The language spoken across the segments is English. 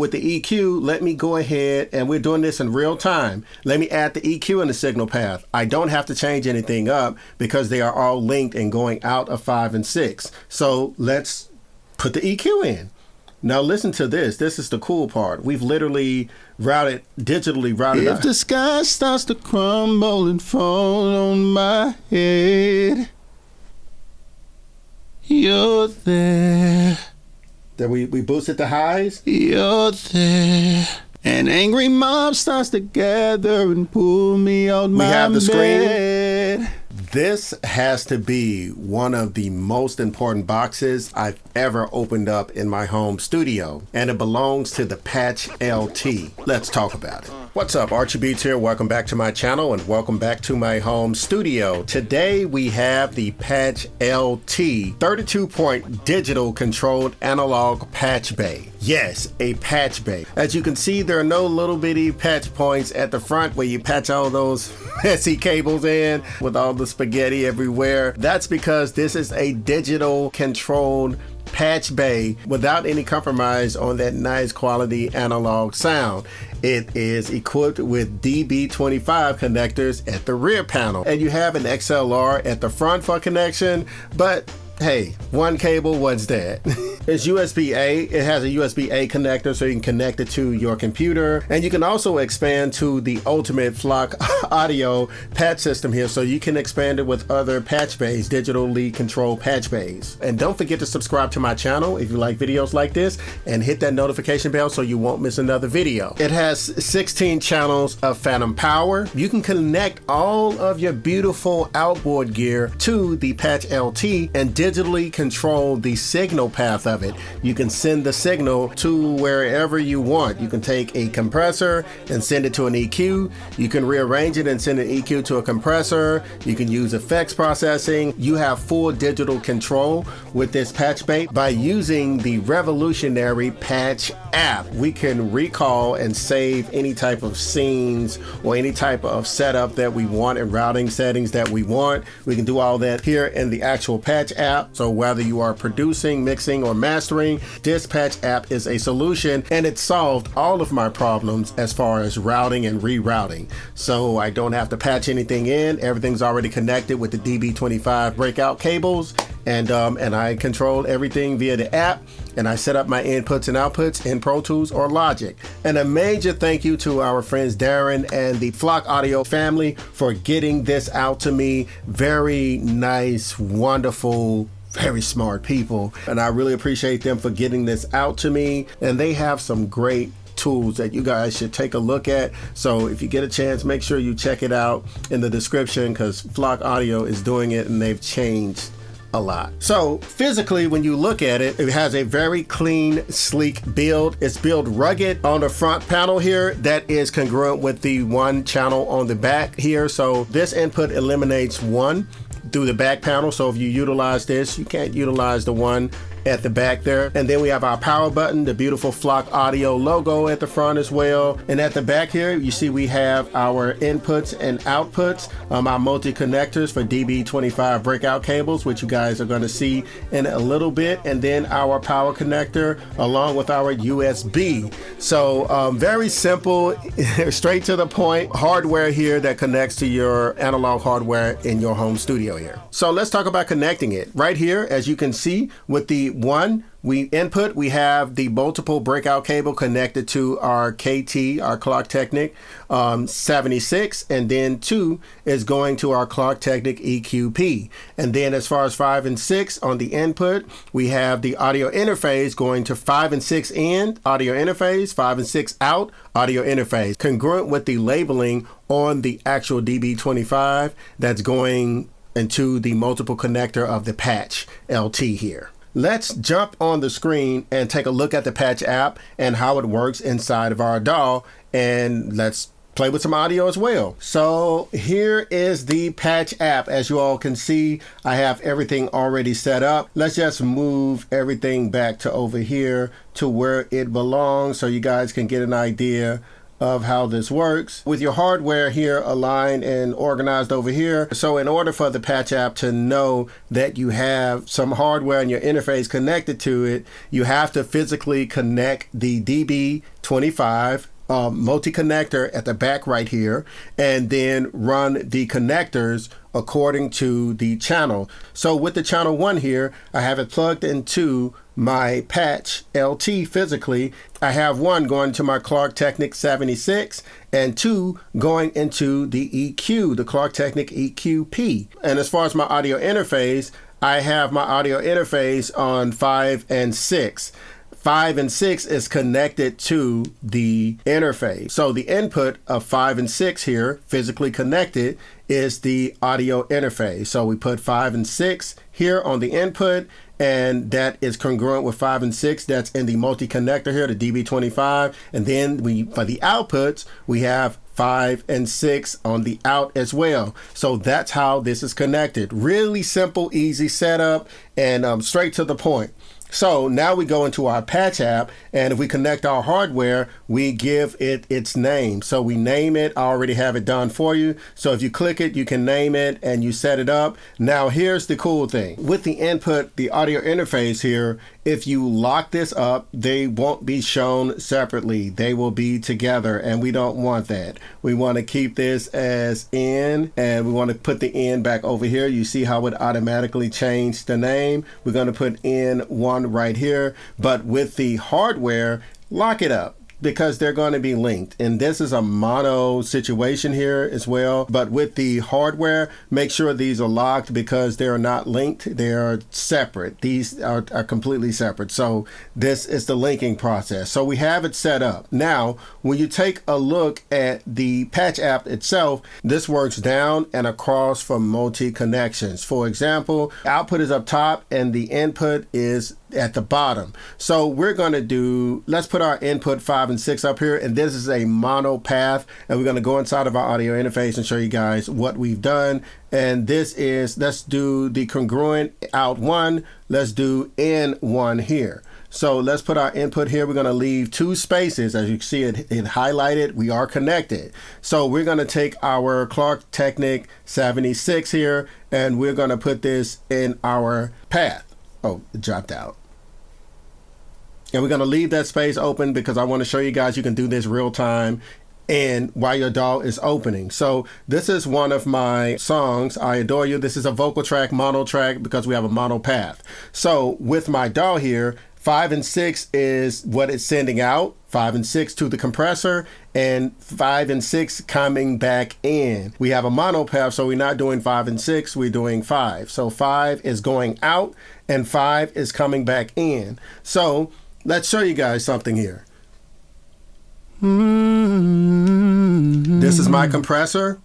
With the EQ, let me go ahead, and we're doing this in real time. Let me add the EQ in the signal path. I don't have to change anything up because they are all linked and going out of 5 and 6. So let's put the EQ in. Now listen to this. This is the cool part. We've literally digitally routed. If the sky starts to crumble and fall on my head, you're there. That we boosted the highs. You're there. An angry mob starts to gather and pull me out my bed. We have the screen. This has to be one of the most important boxes I've ever opened up in my home studio, and it belongs to the Patch LT. Let's talk about it. What's up, Archie Beats here. Welcome back to my channel and welcome back to my home studio. Today we have the Patch LT 32-point digital controlled analog patch bay. Yes, a patch bay. As you can see, there are no little bitty patch points at the front where you patch all those messy cables in with all the spaghetti everywhere. That's because this is a digital controlled patch bay without any compromise on that nice quality analog sound. It is equipped with DB25 connectors at the rear panel, and you have an XLR at the front for connection, but hey, one cable, what's that? It's USB-A. It has a USB-A connector so you can connect it to your computer. And you can also expand to the ultimate Flock audio patch system here, so you can expand it with other patch bays, digitally controlled patch bays. And don't forget to subscribe to my channel if you like videos like this, and hit that notification bell so you won't miss another video. It has 16 channels of phantom power. You can connect all of your beautiful outboard gear to the Patch LT and digitally control the signal path of it. You can send the signal to wherever you want. You can take a compressor and send it to an EQ. You can rearrange it and send an EQ to a compressor. You can use effects processing. You have full digital control with this patch bay. By using the revolutionary Patch app, we can recall and save any type of scenes or any type of setup that we want and routing settings that we want. We can do all that here in the actual Patch app. So whether you are producing, mixing, or mastering, this Patch app is a solution, and it solved all of my problems as far as routing and rerouting. So I don't have to patch anything in. Everything's already connected with the DB25 breakout cables, and I control everything via the app, and I set up my inputs and outputs in Pro Tools or Logic. And a major thank you to our friends Darren and the Flock Audio family for getting this out to me. Very nice, wonderful, very smart people, and I really appreciate them for getting this out to me. And they have some great tools that you guys should take a look at. So if you get a chance, make sure you check it out in the description, because Flock Audio is doing it and they've changed a lot. So physically, when you look at it, it has a very clean, sleek build. It's built rugged on the front panel here. That is congruent with the one channel on the back here. So this input eliminates one through the back panel. So if you utilize this, you can't utilize the one at the back there. And then we have our power button, the beautiful Flock Audio logo at the front as well. And at the back here, you see we have our inputs and outputs, our multi-connectors for DB25 breakout cables, which you guys are going to see in a little bit. And then our power connector along with our USB. So very simple, straight to the point hardware here that connects to your analog hardware in your home studio here. So let's talk about connecting it. Right here, as you can see, with the one we have the multiple breakout cable connected to our KT, our Clock Technic 76, and then 2 is going to our Clock Technic EQP. And then as far as 5 and 6 on the input, we have the audio interface going to 5 and 6 in, audio interface, 5 and 6 out, audio interface, congruent with the labeling on the actual DB25 that's going into the multiple connector of the Patch LT here. Let's jump on the screen and take a look at the Patch app and how it works inside of our DAW, and let's play with some audio as well. So here is the Patch app. As you all can see, I have everything already set up. Let's just move everything back to over here to where it belongs so you guys can get an idea of how this works. With your hardware here aligned and organized over here. So in order for the patch app to know that you have some hardware and your interface connected to it, you have to physically connect the DB25 multi-connector at the back right here, and then run the connectors according to the channel. So with the channel 1 here, I have it plugged into my patch LT physically. I have 1 going to my Clark Technic 76 and 2 going into the EQ, the Clark Technic EQP. And as far as my audio interface, I have my audio interface on 5 and 6. 5 and 6 is connected to the interface. So the input of 5 and 6 here, physically connected, is the audio interface. So we put 5 and 6 here on the input, and that is congruent with 5 and 6. That's in the multi-connector here, the DB25. And then for the outputs, we have 5 and 6 on the out as well. So that's how this is connected. Really simple, easy setup, and straight to the point. So now we go into our patch app, and if we connect our hardware, we give it its name. So we name it. I already have it done for you. So if you click it, you can name it and you set it up. Now here's the cool thing. With the input, the audio interface here, if you lock this up, they won't be shown separately. They will be together, and we don't want that. We want to keep this as in, and we want to put the in back over here. You see how it automatically changed the name. We're going to put in 1 right here, but with the hardware, lock it up, because they're going to be linked. And this is a mono situation here as well. But with the hardware, make sure these are locked, because they're not linked. They're separate. These are completely separate. So this is the linking process. So we have it set up. Now, when you take a look at the patch app itself, this works down and across for multi-connections. For example, output is up top and the input is at the bottom. So we're going to do, let's put our input 5 and 6 up here, and this is a mono path, and we're going to go inside of our audio interface and show you guys what we've done. And this is, let's do the congruent out 1, let's do in 1 here. So let's put our input here. We're going to leave 2 spaces. As you can see it highlighted, we are connected. So we're going to take our Clark Technic 76 here, and we're going to put this in our path. Oh, it dropped out. And we're going to leave that space open, because I want to show you guys you can do this real time and while your DAW is opening. So this is one of my songs, I Adore You. This is a vocal track, mono track, because we have a mono path. So with my DAW here, 5 and 6 is what it's sending out, 5 and 6 to the compressor, and 5 and 6 coming back in. We have a mono path, so we're not doing 5 and 6, we're doing 5. So 5 is going out and 5 is coming back in. So let's show you guys something here. This is my compressor.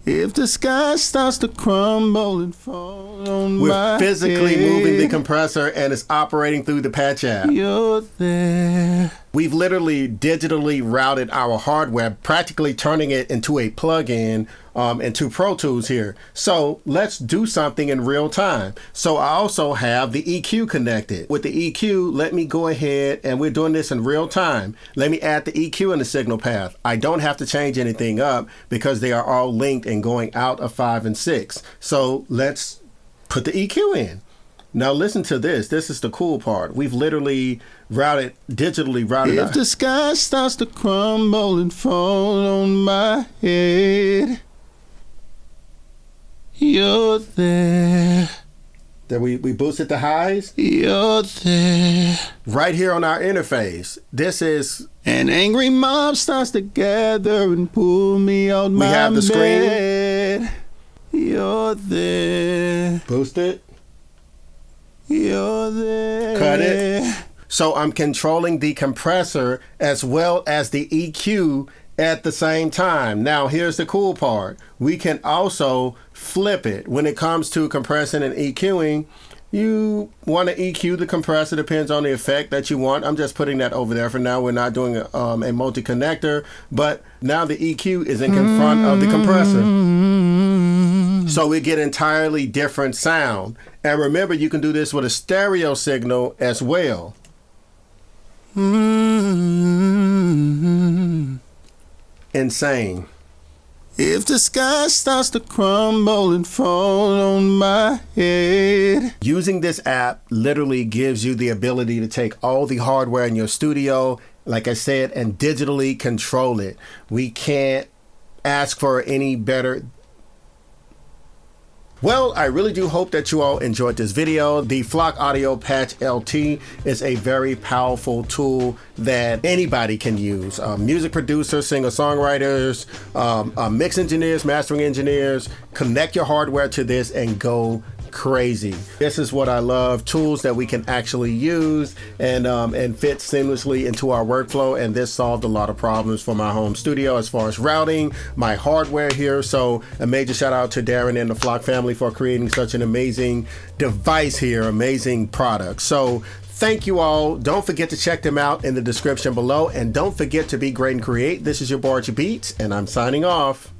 If the sky starts to crumble and fall on my We're physically head, moving the compressor, and it's operating through the patch app. you're there. We've literally digitally routed our hardware, practically turning it into a plug-in into Pro Tools here. So let's do something in real time. So I also have the EQ connected. With the EQ, let me go ahead, and we're doing this in real time. Let me add the EQ in the signal path. I don't have to change anything up, because they are all linked and going out of 5 and 6. So let's put the EQ in. Now listen to this. This is the cool part. We've literally digitally routed. If the sky starts to crumble and fall on my head, you're there. Then we boosted the highs. You're there. Right here on our interface. This is, An angry mob starts to gather and pull me out my have the bed. You're there. boost it, You're there. cut it. So I'm controlling the compressor as well as the EQ at the same time. Now here's the cool part. We can also flip it. When it comes to compressing and EQing, you want to EQ the compressor, depends on the effect that you want. I'm just putting that over there for now. We're not doing a multi-connector, but now the EQ is in front of the compressor. So we get entirely different sound. And remember, you can do this with a stereo signal as well. insane. If the sky starts to crumble and fall on my head. Using this app literally gives you the ability to take all the hardware in your studio, like I said, and digitally control it. We can't ask for any better. Well, I really do hope that you all enjoyed this video. The Flock Audio Patch LT is a very powerful tool that anybody can use. Music producers, singer-songwriters, mix engineers, mastering engineers, connect your hardware to this and go crazy. This is what I love, tools that we can actually use and fit seamlessly into our workflow, and this solved a lot of problems for my home studio as far as routing my hardware here. So a major shout out to Darren and the Flock family for creating such an amazing device here, amazing product. So thank you all. Don't forget to check them out in the description below, and don't forget to be great and create. This is your boy Beats, and I'm signing off.